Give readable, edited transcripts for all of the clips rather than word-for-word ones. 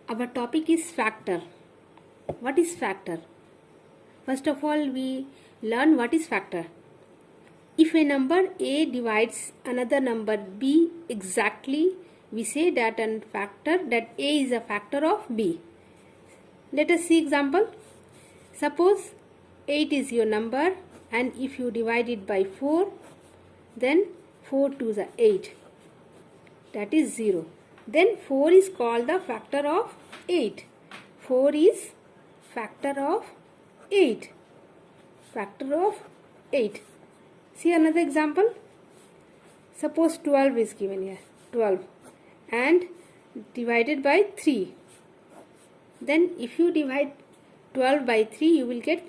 Our topic is factor. What is factor? First of all, we learn what is factor. If a number A divides another number B exactly, we say that A is a factor of B. Let us see example. Suppose 8 is your number, and if you divide it by 4, then 4 2s are 8. That is 0. Then 4 is called the factor of 8. 4 is factor of 8. Factor of 8. See another example. Suppose 12 is given here. 12 and divided by 3. Then if you divide 12 by 3, you will get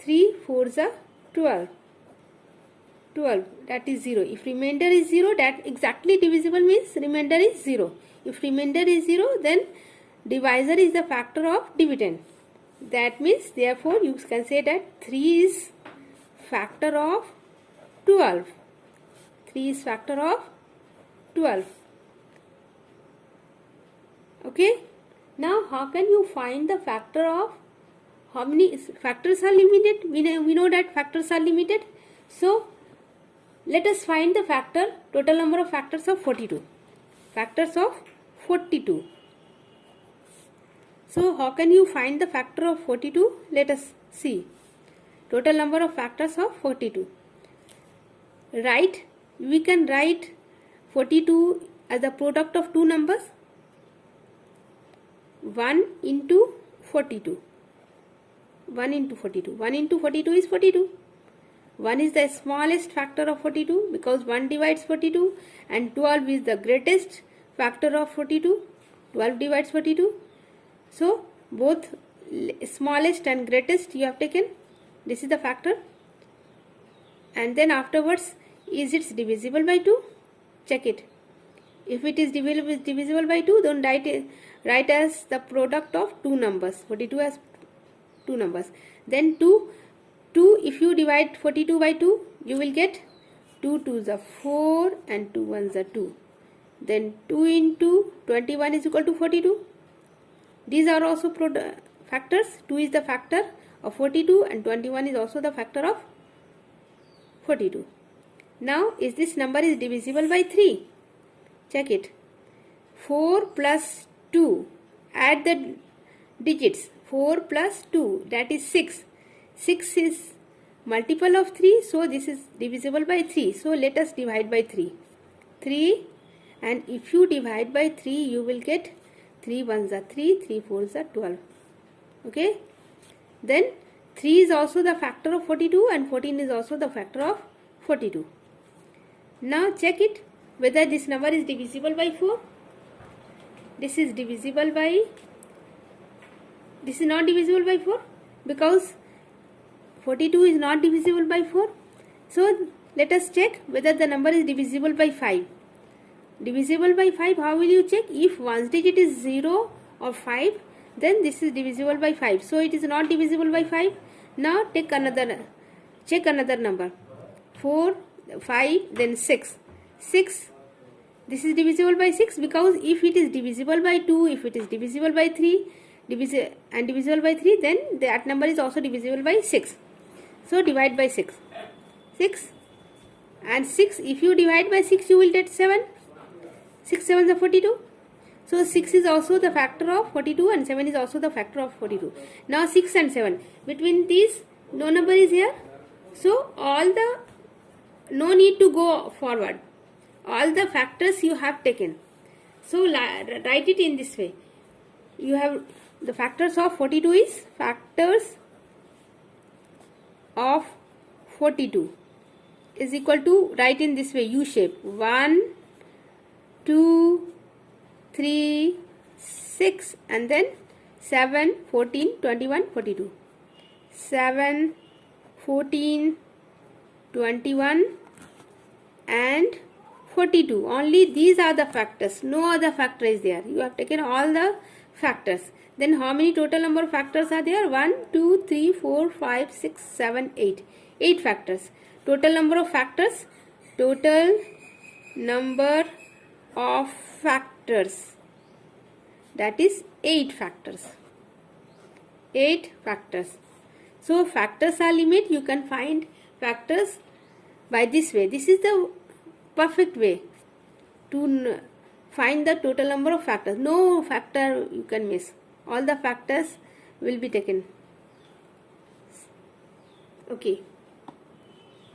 3 4s are 12. 12, that is 0. If remainder is 0, that exactly divisible means remainder is 0. If remainder is 0, then divisor is the factor of dividend. That means, therefore, you can say that 3 is factor of 12. 3 is factor of 12. Okay. Now, how can you find the factor of, how many factors are limited? We know that factors are limited. So, let us find the total number of factors of 42. Factors of 42. So, how can you find the factor of 42? Let us see. Total number of factors of 42. We can write 42 as the product of two numbers. 1 into 42. 1 into 42. 1 into 42 is 42. 1 is the smallest factor of 42 because 1 divides 42, and 12 is the greatest factor of 42. 12 divides 42. So, both smallest and greatest you have taken. This is the factor. And then afterwards, is it divisible by 2? Check it. If it is divisible by 2, then write as the product of two numbers. 42 as two numbers. Then 2, if you divide 42 by 2, you will get 2 2s are 4 and 2 1s are 2. Then 2 into 21 is equal to 42. These are also factors. 2 is the factor of 42 and 21 is also the factor of 42. Now, is this number is divisible by 3? Check it. 4 plus 2. Add the digits. 4 plus 2, that is 6. 6 is multiple of 3, so this is divisible by 3. So, let us divide by 3. 3, and if you divide by 3, you will get 3 1s are 3, 3 4s are 12. Okay. Then 3 is also the factor of 42 and 14 is also the factor of 42. Now, check it whether this number is divisible by 4. This is divisible by, this is not divisible by 4 because 42 is not divisible by 4. So, let us check whether the number is divisible by 5. Divisible by 5, how will you check? If one's digit is 0 or 5, then this is divisible by 5. So, it is not divisible by 5. Now, check another number. 4, 5, then 6. 6, this is divisible by 6 because if it is divisible by 2, if it is divisible by 3, divisible by 3, then that number is also divisible by 6. So, divide by 6. 6 and 6, if you divide by 6, you will get 7. 6 7s are 42. So, 6 is also the factor of 42 and 7 is also the factor of 42. Now, 6 and 7. Between these, no number is here. So, no need to go forward. All the factors you have taken. So, write it in this way. You have the factors of 42 is factors of 42 is equal to, write in this way, U shape. 1, 2, 3, 6 and then 7, 14, 21, 42. 7, 14, 21 and 42. Only these are the factors. No other factor is there. You have taken all the factors. Then how many total number of factors are there? 1, 2, 3, 4, 5, 6, 7, 8. 8 factors. Total number of factors. Total number of factors, that is 8 factors. 8 factors. So factors are limit. You can find factors by this way. This is the perfect way to find the total number of factors. No factor you can miss. All the factors will be taken. Okay.